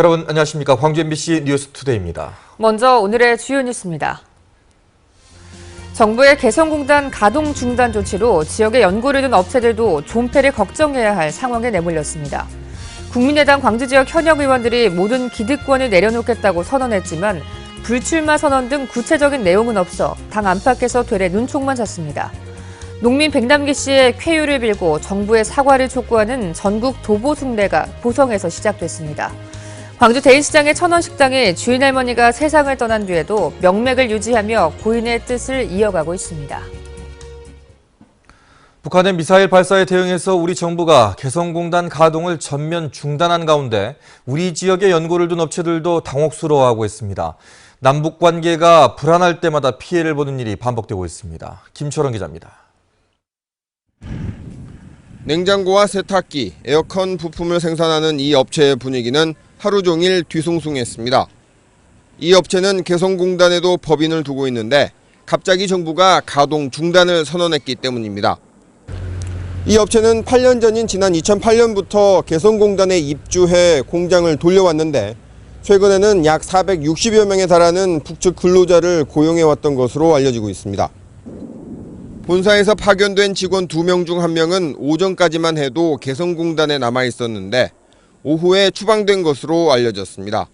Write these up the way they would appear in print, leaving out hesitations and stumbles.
여러분 안녕하십니까. 광주 MBC 뉴스투데이입니다. 먼저 오늘의 주요 뉴스입니다. 정부의 개성공단 가동 중단 조치로 지역에 연고를 둔 업체들도 존폐를 걱정해야 할 상황에 내몰렸습니다. 국민의당 광주 지역 현역 의원들이 모든 기득권을 내려놓겠다고 선언했지만 불출마 선언 등 구체적인 내용은 없어 당 안팎에서 되레 눈총만 샀습니다. 농민 백남기 씨의 쾌유를 빌고 정부의 사과를 촉구하는 전국 도보숭례가 보성에서 시작됐습니다. 광주 대인시장의 천원식당이 주인 할머니가 세상을 떠난 뒤에도 명맥을 유지하며 고인의 뜻을 이어가고 있습니다. 북한의 미사일 발사에 대응해서 우리 정부가 개성공단 가동을 전면 중단한 가운데 우리 지역에 연고를 둔 업체들도 당혹스러워하고 있습니다. 남북 관계가 불안할 때마다 피해를 보는 일이 반복되고 있습니다. 김철원 기자입니다. 냉장고와 세탁기, 에어컨 부품을 생산하는 이 업체의 분위기는 하루 종일 뒤숭숭했습니다. 이 업체는 개성공단에도 법인을 두고 있는데 갑자기 정부가 가동 중단을 선언했기 때문입니다. 이 업체는 8년 전인 지난 2008년부터 개성공단에 입주해 공장을 돌려왔는데 최근에는 약 460여 명에 달하는 북측 근로자를 고용해왔던 것으로 알려지고 있습니다. 본사에서 파견된 직원 2명 중 1명은 오전까지만 해도 개성공단에 남아 있었는데 오후에 추방된 것으로 알려졌습니다.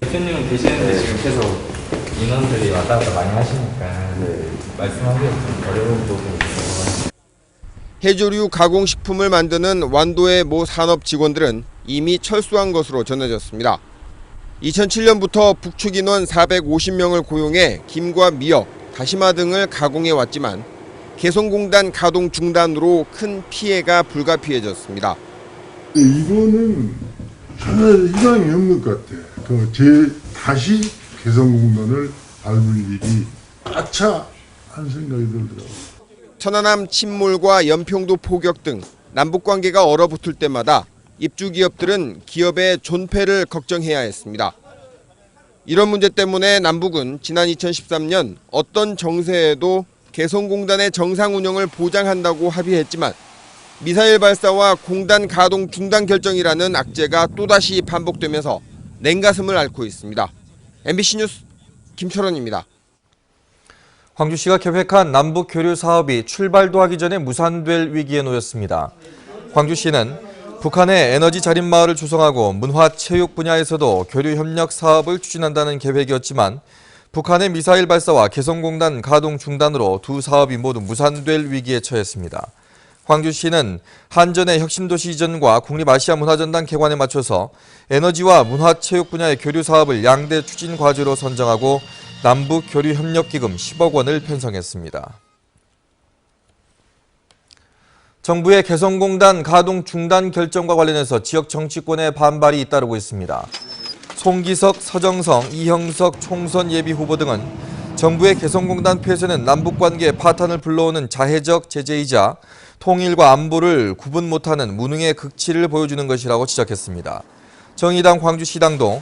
대표님은 계시는데 지금 계속 인원들이 왔다 갔다 많이 하시니까 말씀하기가 좀 어려운 부분이 있어서. 해조류 가공식품을 만드는 완도의 모 산업 직원들은 이미 철수한 것으로 전해졌습니다. 2007년부터 북측 인원 450명을 고용해 김과 미역, 다시마 등을 가공해 왔지만 개성공단 가동 중단으로 큰 피해가 불가피해졌습니다. 이거는 전혀 희망이 없는 것 같아. 다시 개성공단을 밟을 일이 아차 하는 생각이 들더라고요. 천안함 침몰과 연평도 포격 등 남북관계가 얼어붙을 때마다 입주기업들은 기업의 존폐를 걱정해야 했습니다. 이런 문제 때문에 남북은 지난 2013년 어떤 정세에도 개성공단의 정상 운영을 보장한다고 합의했지만 미사일 발사와 공단 가동 중단 결정이라는 악재가 또다시 반복되면서 냉가슴을 앓고 있습니다. MBC 뉴스 김철원입니다. 광주시가 계획한 남북 교류 사업이 출발도 하기 전에 무산될 위기에 놓였습니다. 광주시는 북한의 에너지 자립마을을 조성하고 문화 체육 분야에서도 교류 협력 사업을 추진한다는 계획이었지만 북한의 미사일 발사와 개성공단 가동 중단으로 두 사업이 모두 무산될 위기에 처했습니다. 광주시는 한전의 혁신도시 이전과 국립아시아문화전당 개관에 맞춰서 에너지와 문화체육 분야의 교류 사업을 양대 추진 과제로 선정하고 남북교류협력기금 10억 원을 편성했습니다. 정부의 개성공단 가동 중단 결정과 관련해서 지역 정치권의 반발이 잇따르고 있습니다. 송기석, 서정성, 이형석 총선 예비 후보 등은 정부의 개성공단 폐쇄는 남북관계의 파탄을 불러오는 자해적 제재이자 통일과 안보를 구분 못하는 무능의 극치를 보여주는 것이라고 지적했습니다. 정의당 광주시당도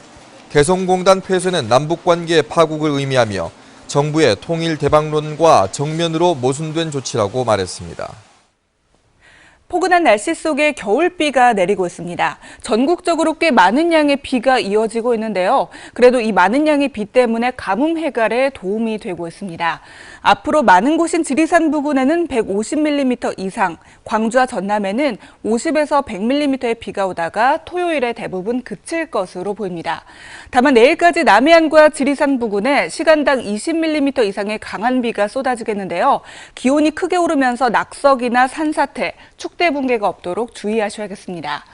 개성공단 폐쇄는 남북관계의 파국을 의미하며 정부의 통일 대박론과 정면으로 모순된 조치라고 말했습니다. 포근한 날씨 속에 겨울비가 내리고 있습니다. 전국적으로 꽤 많은 양의 비가 이어지고 있는데요. 그래도 이 많은 양의 비 때문에 가뭄 해결에 도움이 되고 있습니다. 앞으로 많은 곳인 지리산 부근에는 150mm 이상, 광주와 전남에는 50에서 100mm의 비가 오다가 토요일에 대부분 그칠 것으로 보입니다. 다만 내일까지 남해안과 지리산 부근에 시간당 20mm 이상의 강한 비가 쏟아지겠는데요. 기온이 크게 오르면서 낙석이나 산사태, 축대 붕괴가 없도록 주의하셔야겠습니다.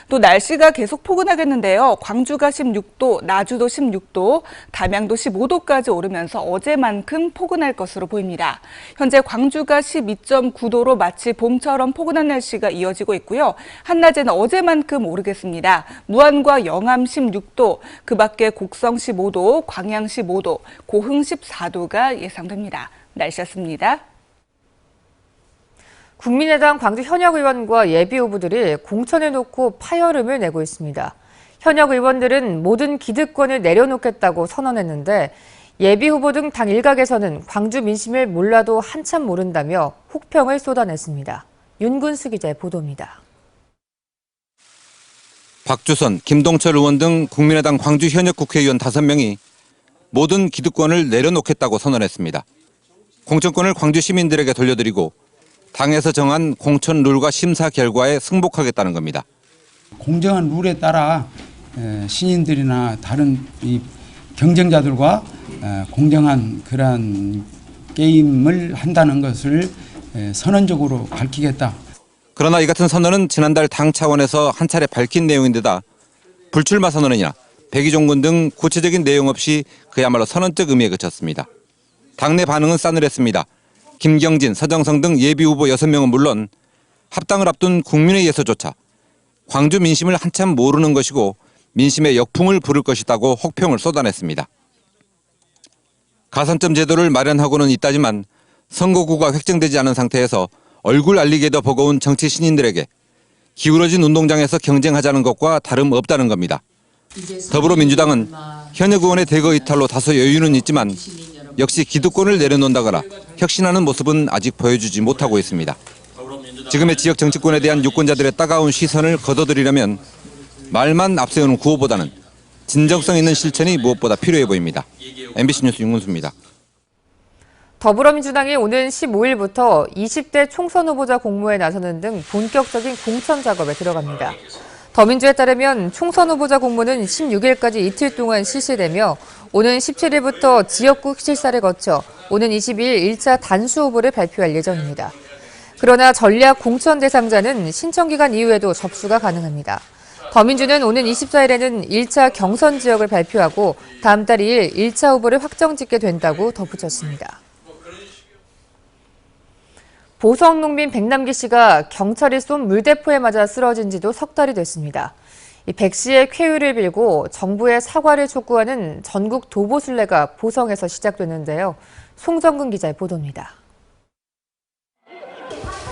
또 날씨가 계속 포근하겠는데요. 광주가 16도, 나주도 16도, 담양도 15도까지 오르면서 어제만큼 포근할 것으로 보입니다. 현재 광주가 12.9도로 마치 봄처럼 포근한 날씨가 이어지고 있고요. 한낮에는 어제만큼 오르겠습니다. 무안과 영암 16도, 그 밖에 곡성 15도, 광양 15도, 고흥 14도가 예상됩니다. 날씨였습니다. 국민의당 광주 현역 의원과 예비 후보들이 공천을 놓고 파열음을 내고 있습니다. 현역 의원들은 모든 기득권을 내려놓겠다고 선언했는데 예비 후보 등 당 일각에서는 광주 민심을 몰라도 한참 모른다며 혹평을 쏟아냈습니다. 윤근수 기자의 보도입니다. 박주선, 김동철 의원 등 국민의당 광주 현역 국회의원 5명이 모든 기득권을 내려놓겠다고 선언했습니다. 공천권을 광주 시민들에게 돌려드리고 당에서 정한 공천 룰과 심사 결과에 승복하겠다는 겁니다. 공정한 룰에 따라 신인들이나 다른 이 경쟁자들과 공정한 그러한 게임을 한다는 것을 선언적으로 밝히겠다. 그러나 이 같은 선언은 지난달 당 차원에서 한 차례 밝힌 내용인데다 불출마 선언이나 백의종군 등 구체적인 내용 없이 그야말로 선언적 의미에 그쳤습니다. 당내 반응은 싸늘했습니다. 김경진, 서정성 등 예비후보 6명은 물론 합당을 앞둔 국민의힘에서조차 광주 민심을 한참 모르는 것이고 민심의 역풍을 부를 것이라고 혹평을 쏟아냈습니다. 가산점 제도를 마련하고는 있다지만 선거구가 획정되지 않은 상태에서 얼굴 알리기에도 버거운 정치 신인들에게 기울어진 운동장에서 경쟁하자는 것과 다름없다는 겁니다. 더불어민주당은 현역 의원의 대거 이탈로 다소 여유는 있지만 역시 기득권을 내려놓는다거나 혁신하는 모습은 아직 보여주지 못하고 있습니다. 지금의 지역 정치권에 대한 유권자들의 따가운 시선을 거둬들이려면 말만 앞세우는 구호보다는 진정성 있는 실천이 무엇보다 필요해 보입니다. MBC 뉴스 윤근수입니다. 더불어민주당이 오는 15일부터 20대 총선 후보자 공모에 나서는 등 본격적인 공천 작업에 들어갑니다. 더민주에 따르면 총선 후보자 공모는 16일까지 이틀 동안 실시되며 오는 17일부터 지역구 실사를 거쳐 오는 22일 1차 단수 후보를 발표할 예정입니다. 그러나 전략 공천 대상자는 신청 기간 이후에도 접수가 가능합니다. 더민주는 오는 24일에는 1차 경선 지역을 발표하고 다음 달 2일 1차 후보를 확정짓게 된다고 덧붙였습니다. 보성 농민 백남기 씨가 경찰이 쏜 물대포에 맞아 쓰러진 지도 석 달이 됐습니다. 백 씨의 쾌유를 빌고 정부의 사과를 촉구하는 전국 도보순례가 보성에서 시작됐는데요. 송정근 기자의 보도입니다.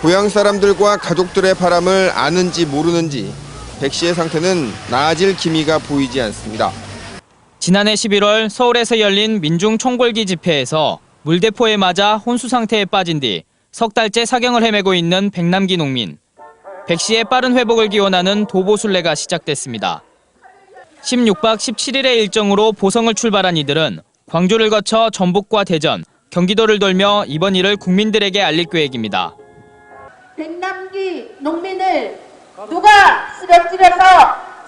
고향 사람들과 가족들의 바람을 아는지 모르는지 백 씨의 상태는 나아질 기미가 보이지 않습니다. 지난해 11월 서울에서 열린 민중 총궐기 집회에서 물대포에 맞아 혼수 상태에 빠진 뒤 석 달째 사경을 헤매고 있는 백남기 농민. 백 씨의 빠른 회복을 기원하는 도보순례가 시작됐습니다. 16박 17일의 일정으로 보성을 출발한 이들은 광주를 거쳐 전북과 대전, 경기도를 돌며 이번 일을 국민들에게 알릴 계획입니다. 백남기 농민을 누가 쓰러뜨려서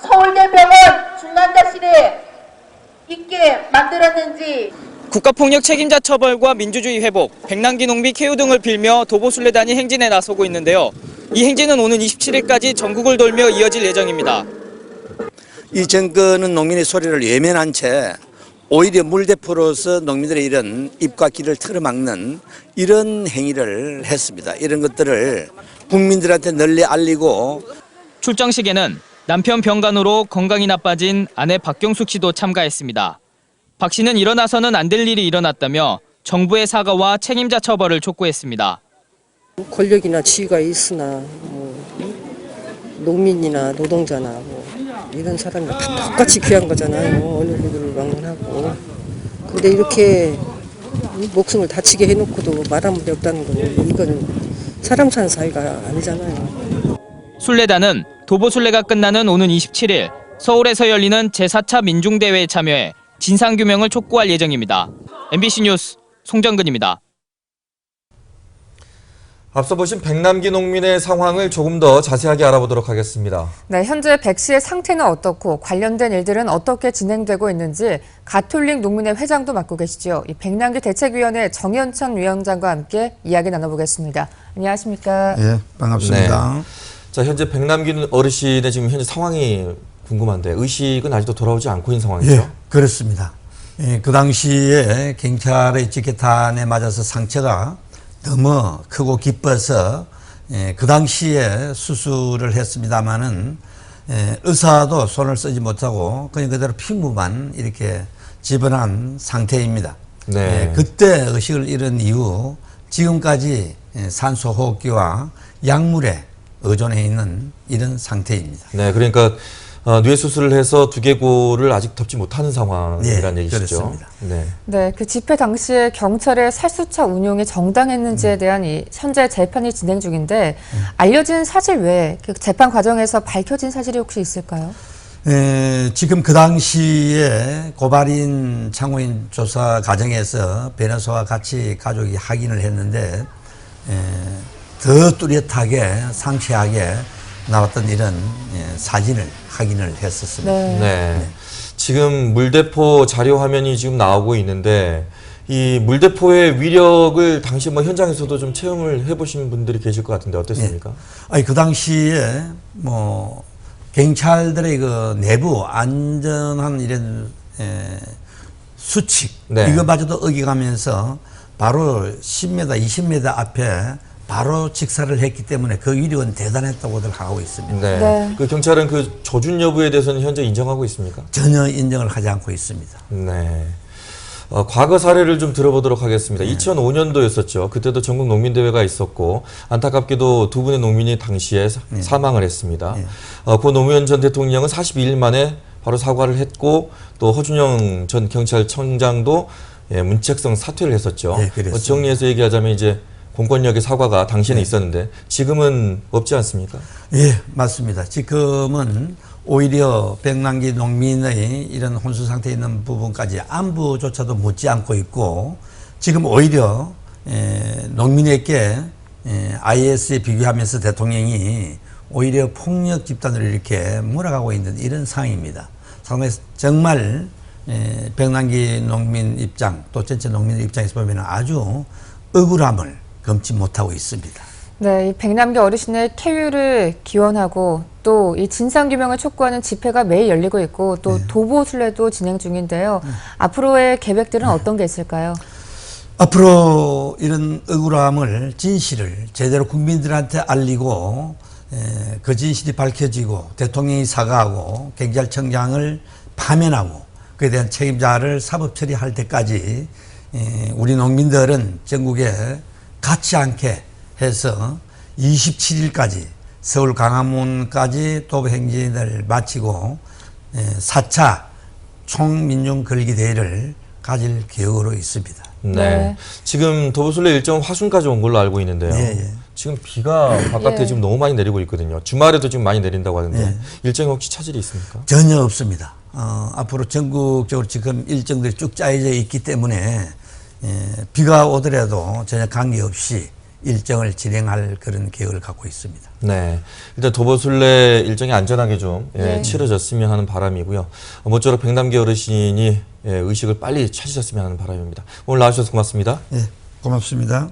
서울대병원 중환자실에 있게 만들었는지 국가폭력 책임자 처벌과 민주주의 회복, 백남기 농민 쾌유 등을 빌며 도보순례단이 행진에 나서고 있는데요. 이 행진은 오는 27일까지 전국을 돌며 이어질 예정입니다. 이 정권은 농민의 소리를 외면한 채 오히려 물대포로서 농민들의 이런 입과 귀를 틀어막는 이런 행위를 했습니다. 이런 것들을 국민들한테 널리 알리고. 출정식에는 남편 병간호로 건강이 나빠진 아내 박경숙 씨도 참가했습니다. 박 씨는 일어나서는 안 될 일이 일어났다며 정부의 사과와 책임자 처벌을 촉구했습니다. 권력이나 지위가 있으나 농민이나 노동자나 이런 사람이 다 똑같이 귀한 거잖아요. 어느 누구를 막론하고. 근데 이렇게 목숨을 다치게 해놓고도 말아먹이 없다는 건 이건 사람 사는 사이가 아니잖아요. 순례단은 도보순례가 끝나는 오는 27일 서울에서 열리는 제4차 민중대회에 참여해 진상규명을 촉구할 예정입니다. MBC 뉴스 송정근입니다. 앞서 보신 백남기 농민의 상황을 조금 더 자세하게 알아보도록 하겠습니다. 네, 현재 백 씨의 상태는 어떻고 관련된 일들은 어떻게 진행되고 있는지 가톨릭 농민회 회장도 맡고 계시죠. 이 백남기 대책위원회 정현천 위원장과 함께 이야기 나눠보겠습니다. 안녕하십니까? 예, 반갑습니다. 네. 자, 현재 백남기 어르신의 지금 현재 상황이 궁금한데 의식은 아직도 돌아오지 않고 있는 상황이죠? 예, 그렇습니다. 예, 그 당시에 경찰의 지게탄에 맞아서 상처가 너무 크고 깊어서 그 당시에 수술을 했습니다마는 의사도 손을 쓰지 못하고 그냥 그대로 피부만 이렇게 집어난 상태입니다. 네. 그때 의식을 잃은 이후 지금까지 산소호흡기와 약물에 의존해 있는 이런 상태입니다. 네, 그러니까 뇌 수술을 해서 두개골을 아직 덮지 못하는 상황이라는 얘기시죠. 그렇습니다. 네, 그 집회 당시에 경찰의 살수차 운용이 정당했는지에 대한 현재 재판이 진행 중인데 알려진 사실 외에 그 재판 과정에서 밝혀진 사실이 혹시 있을까요? 지금 그 당시에 고발인 창호인 조사 과정에서 변호사와 같이 가족이 확인을 했는데 더 뚜렷하게 상세하게 나왔던 이런 사진을 확인을 했었습니다. 네. 지금 물대포 자료 화면이 지금 나오고 있는데 이 물대포의 위력을 당시 뭐 현장에서도 좀 체험을 해보신 분들이 계실 것 같은데 어땠습니까? 아니 그 당시에 뭐 경찰들의 그 내부 안전한 이런 수칙 이거마저도 어겨가면서 바로 10m, 20m 앞에 바로 직사를 했기 때문에 그 위력은 대단했다고들 하고 있습니다. 네. 그 경찰은 그 조준 여부에 대해서는 현재 인정하고 있습니까? 전혀 인정을 하지 않고 있습니다. 네. 과거 사례를 좀 들어보도록 하겠습니다. 2005년도였었죠. 그때도 전국 농민대회가 있었고 안타깝게도 두 분의 농민이 당시에 사망을 했습니다. 고 노무현 전 대통령은 42일 만에 바로 사과를 했고 또 허준영 전 경찰청장도 문책성 사퇴를 했었죠. 정리해서 얘기하자면 이제 공권력의 사과가 당시에는 있었는데 지금은 없지 않습니까? 예, 맞습니다. 지금은 오히려 백남기 농민의 이런 혼수 상태에 있는 부분까지 안부조차도 묻지 않고 있고 지금 오히려 농민에게 IS에 비교하면서 대통령이 오히려 폭력 집단으로 이렇게 몰아가고 있는 이런 상황입니다. 상당히 정말 백남기 농민 입장 또 전체 농민의 입장에서 보면 아주 억울함을 금치 못하고 있습니다. 네, 이 백남기 어르신의 쾌유를 기원하고 또 이 진상규명을 촉구하는 집회가 매일 열리고 있고 또 도보순례도 진행 중인데요. 앞으로의 계획들은 어떤 게 있을까요? 앞으로 이런 억울함을 진실을 제대로 국민들한테 알리고 그 진실이 밝혀지고 대통령이 사과하고 경찰청장을 파면하고 그에 대한 책임자를 사법 처리할 때까지 우리 농민들은 전국에 갇지 않게 해서 27일까지 서울 광화문까지 도보행진을 마치고 4차 총민중걸기대회를 가질 계획으로 있습니다. 네. 지금 도보순례 일정은 화순까지 온 걸로 알고 있는데요. 지금 비가 바깥에 지금 너무 많이 내리고 있거든요. 주말에도 지금 많이 내린다고 하는데 일정이 혹시 차질이 있습니까? 전혀 없습니다. 앞으로 전국적으로 지금 일정들이 쭉 짜여져 있기 때문에 비가 오더라도 전혀 관계없이 일정을 진행할 그런 계획을 갖고 있습니다. 네, 일단 도보순례 일정이 안전하게 좀 치러졌으면 하는 바람이고요. 모쪼록 백남기 어르신이 의식을 빨리 찾으셨으면 하는 바람입니다. 오늘 나와주셔서 고맙습니다. 네, 고맙습니다.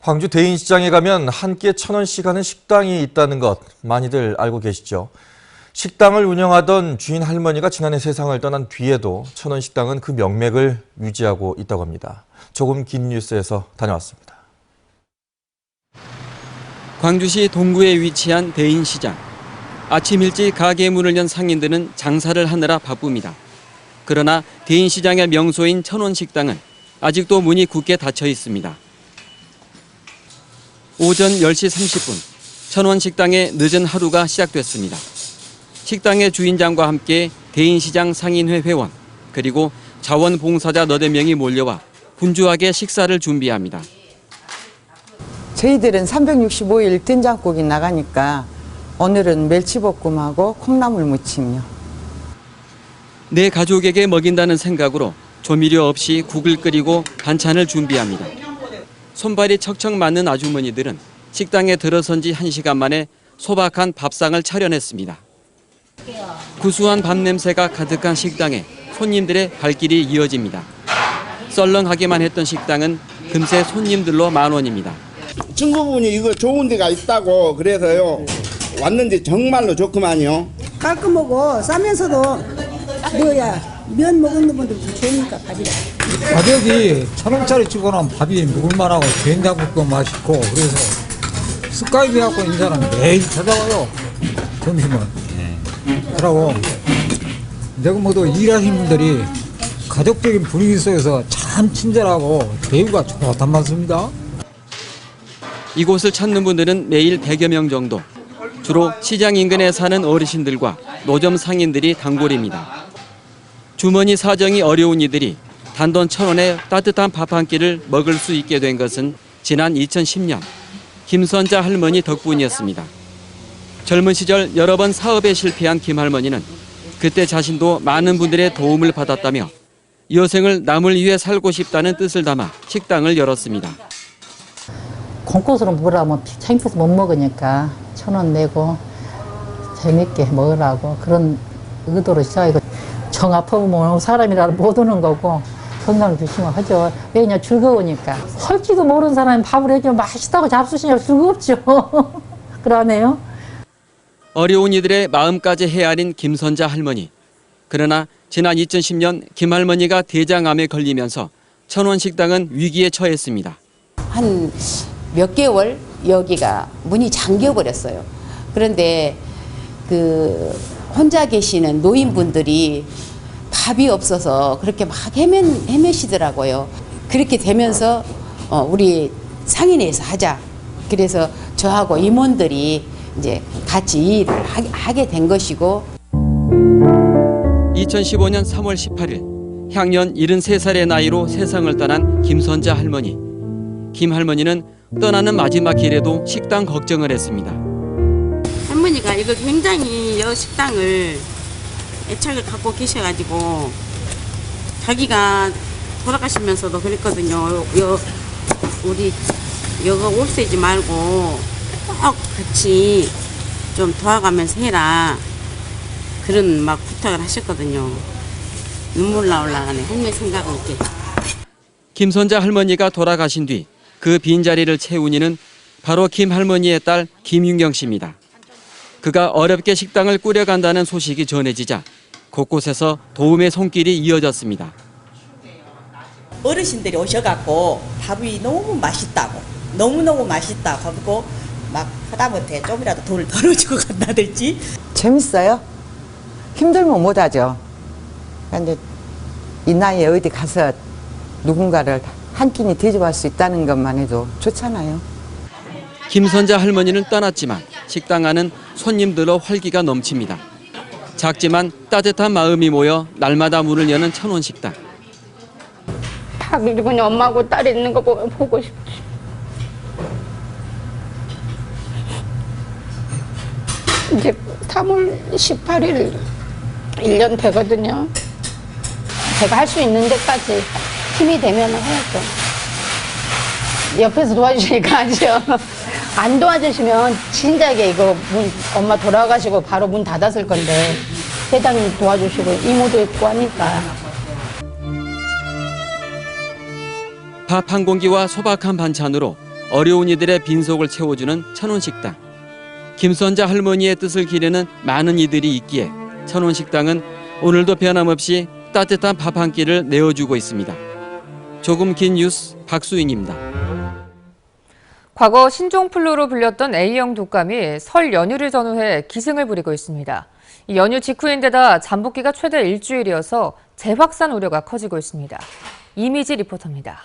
광주 대인시장에 가면 한 끼에 1,000원씩 하는 식당이 있다는 것 많이들 알고 계시죠? 식당을 운영하던 주인 할머니가 지난해 세상을 떠난 뒤에도 1,000원 식당은 그 명맥을 유지하고 있다고 합니다. 조금 긴 뉴스에서 다녀왔습니다. 광주시 동구에 위치한 대인시장. 아침 일찍 가게 문을 연 상인들은 장사를 하느라 바쁩니다. 그러나 대인시장의 명소인 1,000원 식당은 아직도 문이 굳게 닫혀 있습니다. 오전 10시 30분, 1,000원 식당의 늦은 하루가 시작됐습니다. 식당의 주인장과 함께 대인시장 상인회 회원, 그리고 자원봉사자 너댓 명이 몰려와 분주하게 식사를 준비합니다. 저희들은 365일 된장국이 나가니까 오늘은 멸치볶음하고 콩나물 무침이요. 내 가족에게 먹인다는 생각으로 조미료 없이 국을 끓이고 반찬을 준비합니다. 손발이 척척 맞는 아주머니들은 식당에 들어선 지 1시간 만에 소박한 밥상을 차려냈습니다. 구수한 밥 냄새가 가득한 식당에 손님들의 발길이 이어집니다. 썰렁하기만 했던 식당은 금세 손님들로 만원입니다. 친구분이 이거 좋은 데가 있다고 그래서요 왔는데 정말로 좋구만요. 깔끔하고 싸면서도 뭐야 면 먹는 분들도 좋으니까 밥이라. 가격이 1,000원짜리 찍어놓은 밥이 먹을만하고 된장국도 맛있고 그래서 스카이프 갖고 있는 사람 매일 찾아와요. 점심은. 그러고 내가 모두 일하시는 분들이 가족적인 분위기 속에서 참 친절하고 대우가 좋단 말씀입니다. 이곳을 찾는 분들은 매일 100여 명 정도. 주로 시장 인근에 사는 어르신들과 노점 상인들이 단골입니다. 주머니 사정이 어려운 이들이 단돈 1,000원에 따뜻한 밥 한 끼를 먹을 수 있게 된 것은 지난 2010년 김선자 할머니 덕분이었습니다. 젊은 시절 여러 번 사업에 실패한 김 할머니는 그때 자신도 많은 분들의 도움을 받았다며 여생을 남을 위해 살고 싶다는 뜻을 담아 식당을 열었습니다. 공꽃으로 먹으라면 창피해서 못 먹으니까 1,000원 내고 재밌게 먹으라고 그런 의도로 시작이고 정 아프면 사람이라도 못 오는 거고 건강을 조심을 하죠. 왜냐 즐거우니까. 할지도 모르는 사람이 밥을 해주면 맛있다고 잡수시냐고 즐겁죠. 그러네요. 어려운 이들의 마음까지 헤아린 김선자 할머니. 그러나 지난 2010년 김 할머니가 대장암에 걸리면서 천원 식당은 위기에 처했습니다. 한 몇 개월 여기가 문이 잠겨버렸어요. 그런데 그 혼자 계시는 노인분들이 밥이 없어서 그렇게 막 헤매시더라고요. 그렇게 되면서 우리 상인회에서 하자. 그래서 저하고 임원들이 이제 같이 이 일을 하게 된 것이고. 2015년 3월 18일 향년 73살의 나이로 세상을 떠난 김선자 할머니. 김 할머니는 떠나는 마지막 길에도 식당 걱정을 했습니다. 할머니가 이거 굉장히 이 식당을 애착을 갖고 계셔가지고 자기가 돌아가시면서도 그랬거든요. 우리 여가 올세지 말고 꼭 같이 좀 도와가면서 해라. 그런 막 부탁을 하셨거든요. 눈물 나올라가네. 할머니 생각은 이렇게. 김선자 할머니가 돌아가신 뒤 그 빈자리를 채운 이는 바로 김 할머니의 딸 김윤경 씨입니다. 그가 어렵게 식당을 꾸려간다는 소식이 전해지자 곳곳에서 도움의 손길이 이어졌습니다. 어르신들이 오셔갖고 밥이 너무 맛있다고 너무너무 맛있다고 하고 막 하다못해 좀이라도 돈을 덜어주고 간다든지. 재밌어요. 힘들면 못하죠. 그런데 이 나이에 어디 가서 누군가를 한 끼니 대접할 수 있다는 것만 해도 좋잖아요. 김선자 할머니는 떠났지만 식당 안은 손님들로 활기가 넘칩니다. 작지만 따뜻한 마음이 모여 날마다 문을 여는 천원 식당. 다 그리고 엄마하고 딸 있는 거 보고 싶지. 이제 3월 18일 1년 되거든요. 제가 할 수 있는 데까지 힘이 되면 해야죠. 옆에서 도와주시니까 하죠. 안 도와주시면 진작에 이거 엄마 돌아가시고 바로 문 닫았을 건데 회장님 도와주시고 이모도 있고 하니까. 밥 한 공기와 소박한 반찬으로 어려운 이들의 빈속을 채워주는 천원 식당. 김선자 할머니의 뜻을 기리는 많은 이들이 있기에 천원 식당은 오늘도 변함없이 따뜻한 밥 한 끼를 내어주고 있습니다. 조금 긴 뉴스 박수인입니다. 과거 신종플루로 불렸던 A형 독감이 설 연휴를 전후해 기승을 부리고 있습니다. 이 연휴 직후인데다 잠복기가 최대 일주일이어서 재확산 우려가 커지고 있습니다. 이미지 리포터입니다.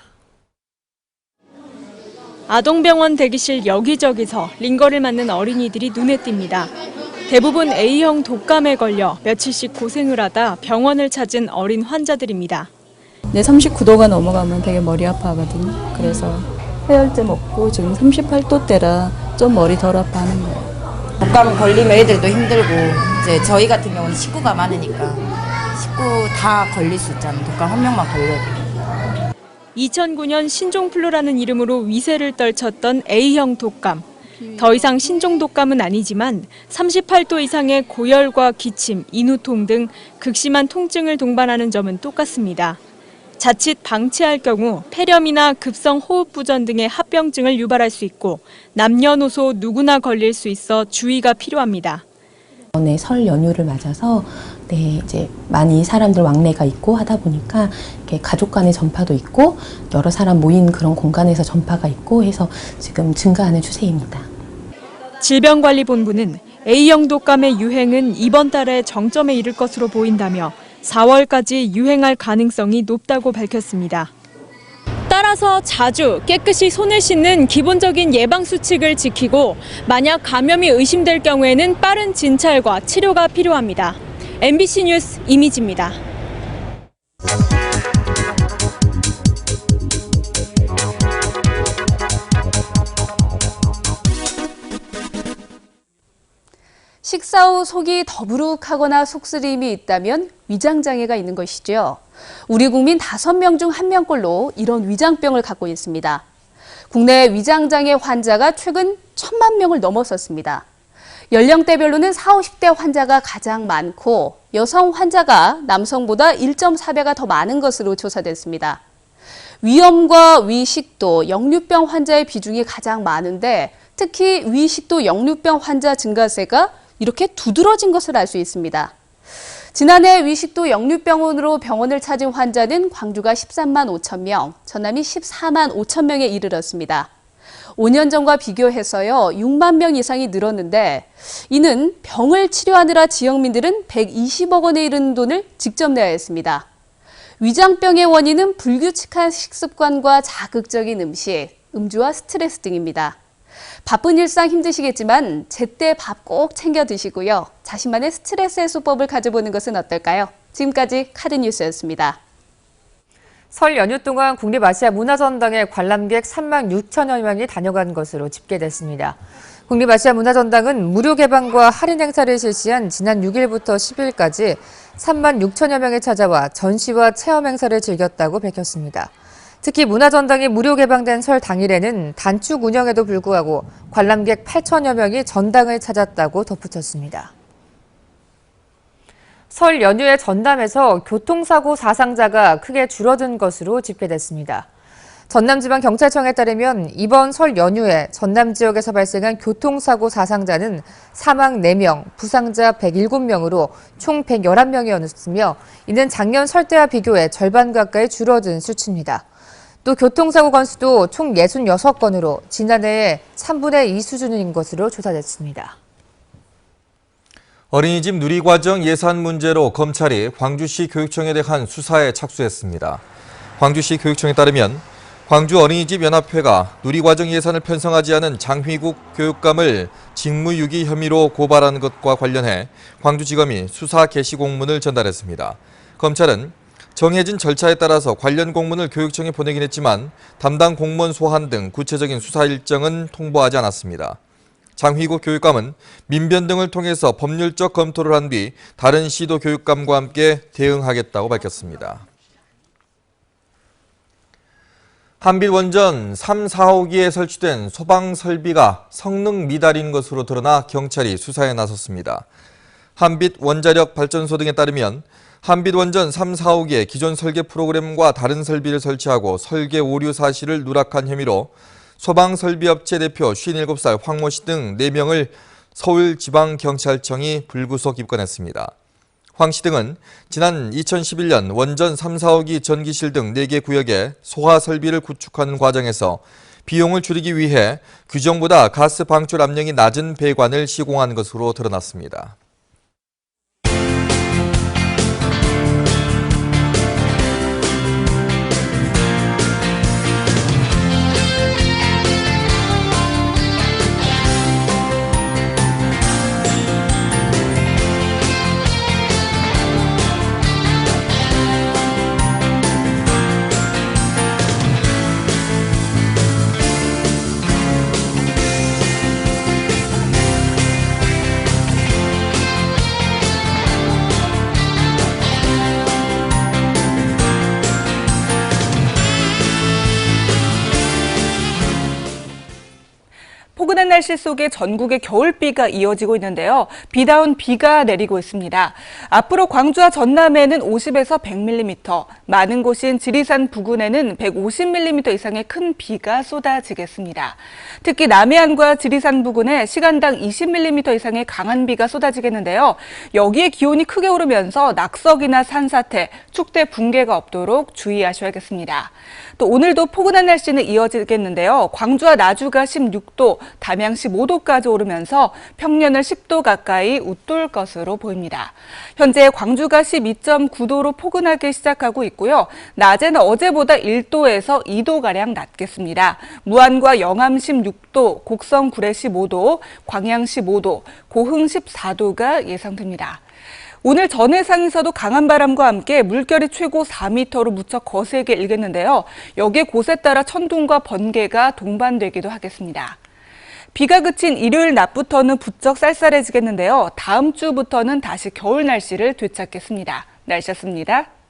아동병원 대기실 여기저기서 링거를 맞는 어린이들이 눈에 띕니다. 대부분 A형 독감에 걸려 며칠씩 고생을 하다 병원을 찾은 어린 환자들입니다. 네, 39도가 넘어가면 되게 머리 아파하거든요. 그래서 해열제 먹고 지금 38도대라 좀 머리 덜 아파하는 거예요. 독감 걸리면 애들도 힘들고 이제 저희 같은 경우는 식구가 많으니까 식구 다 걸릴 수 있잖아요. 독감 한 명만 걸려도. 2009년 신종플루라는 이름으로 위세를 떨쳤던 A형 독감. 더 이상 신종 독감은 아니지만 38도 이상의 고열과 기침, 인후통 등 극심한 통증을 동반하는 점은 똑같습니다. 자칫 방치할 경우 폐렴이나 급성 호흡부전 등의 합병증을 유발할 수 있고 남녀노소 누구나 걸릴 수 있어 주의가 필요합니다. 네, 설 연휴를 맞아서 이제 많이 사람들 왕래가 있고 하다 보니까 이렇게 가족 간의 전파도 있고 여러 사람 모인 그런 공간에서 전파가 있고 해서 지금 증가하는 추세입니다. 질병관리본부는 A형 독감의 유행은 이번 달에 정점에 이를 것으로 보인다며 4월까지 유행할 가능성이 높다고 밝혔습니다. 따라서 자주 깨끗이 손을 씻는 기본적인 예방 수칙을 지키고 만약 감염이 의심될 경우에는 빠른 진찰과 치료가 필요합니다. MBC 뉴스 이미지입니다. 식사 후 속이 더부룩하거나 속쓰림이 있다면 위장장애가 있는 것이죠. 우리 국민 5명 중 1명꼴로 이런 위장병을 갖고 있습니다. 국내 위장장애 환자가 최근 1,000만 명을 넘어섰습니다. 연령대별로는 40, 50대 환자가 가장 많고 여성 환자가 남성보다 1.4배가 더 많은 것으로 조사됐습니다. 위염과 위식도, 역류병 환자의 비중이 가장 많은데 특히 위식도, 역류병 환자 증가세가 이렇게 두드러진 것을 알 수 있습니다. 지난해 위식도 역류병원으로 병원을 찾은 환자는 광주가 13만 5천 명, 전남이 14만 5천 명에 이르렀습니다. 5년 전과 비교해서요, 6만 명 이상이 늘었는데 이는 병을 치료하느라 지역민들은 120억 원에 이르는 돈을 직접 내야 했습니다. 위장병의 원인은 불규칙한 식습관과 자극적인 음식, 음주와 스트레스 등입니다. 바쁜 일상 힘드시겠지만 제때 밥 꼭 챙겨 드시고요. 자신만의 스트레스 해소법을 가져보는 것은 어떨까요? 지금까지 카드뉴스였습니다. 설 연휴 동안 국립아시아 문화전당에 관람객 3만 6천여 명이 다녀간 것으로 집계됐습니다. 국립아시아 문화전당은 무료 개방과 할인 행사를 실시한 지난 6일부터 10일까지 3만 6천여 명이 찾아와 전시와 체험 행사를 즐겼다고 밝혔습니다. 특히 문화전당이 무료 개방된 설 당일에는 단축 운영에도 불구하고 관람객 8천여 명이 전당을 찾았다고 덧붙였습니다. 설 연휴에 전남에서 교통사고 사상자가 크게 줄어든 것으로 집계됐습니다. 전남지방경찰청에 따르면 이번 설 연휴에 전남 지역에서 발생한 교통사고 사상자는 사망 4명, 부상자 107명으로 총 111명이었으며 이는 작년 설 때와 비교해 절반 가까이 줄어든 수치입니다. 또 교통사고 건수도 총 66건으로 지난해의 3분의 2 수준인 것으로 조사됐습니다. 어린이집 누리과정 예산 문제로 검찰이 광주시 교육청에 대한 수사에 착수했습니다. 광주시 교육청에 따르면 광주 어린이집 연합회가 누리과정 예산을 편성하지 않은 장휘국 교육감을 직무유기 혐의로 고발한 것과 관련해 광주지검이 수사 개시 공문을 전달했습니다. 검찰은 정해진 절차에 따라서 관련 공문을 교육청에 보내긴 했지만 담당 공무원 소환 등 구체적인 수사 일정은 통보하지 않았습니다. 장휘국 교육감은 민변 등을 통해서 법률적 검토를 한 뒤 다른 시도 교육감과 함께 대응하겠다고 밝혔습니다. 한빛 원전 3, 4호기에 설치된 소방 설비가 성능 미달인 것으로 드러나 경찰이 수사에 나섰습니다. 한빛 원자력 발전소 등에 따르면 한빛 원전 3, 4호기에 기존 설계 프로그램과 다른 설비를 설치하고 설계 오류 사실을 누락한 혐의로 소방설비업체 대표 57살 황모 씨 등 4명을 서울지방경찰청이 불구속 입건했습니다. 황 씨 등은 지난 2011년 원전 3, 4호기 전기실 등 4개 구역에 소화 설비를 구축하는 과정에서 비용을 줄이기 위해 규정보다 가스 방출 압력이 낮은 배관을 시공한 것으로 드러났습니다. 포근한 날씨 속에 전국에 겨울비가 이어지고 있는데요. 비다운 비가 내리고 있습니다. 앞으로 광주와 전남에는 50에서 100mm, 많은 곳인 지리산 부근에는 150mm 이상의 큰 비가 쏟아지겠습니다. 특히 남해안과 지리산 부근에 시간당 20mm 이상의 강한 비가 쏟아지겠는데요. 여기에 기온이 크게 오르면서 낙석이나 산사태, 축대 붕괴가 없도록 주의하셔야겠습니다. 또 오늘도 포근한 날씨는 이어지겠는데요. 광주와 나주가 16도, 담양 15도까지 오르면서 평년을 10도 가까이 웃돌 것으로 보입니다. 현재 광주가 12.9도로 포근하게 시작하고 있고요. 낮에는 어제보다 1도에서 2도가량 낮겠습니다. 무안과 영암 16도, 곡성 구례 15도, 광양 15도, 고흥 14도가 예상됩니다. 오늘 전해상에서도 강한 바람과 함께 물결이 최고 4m로 무척 거세게 일겠는데요. 여기에 곳에 따라 천둥과 번개가 동반되기도 하겠습니다. 비가 그친 일요일 낮부터는 부쩍 쌀쌀해지겠는데요. 다음 주부터는 다시 겨울 날씨를 되찾겠습니다. 날씨였습니다.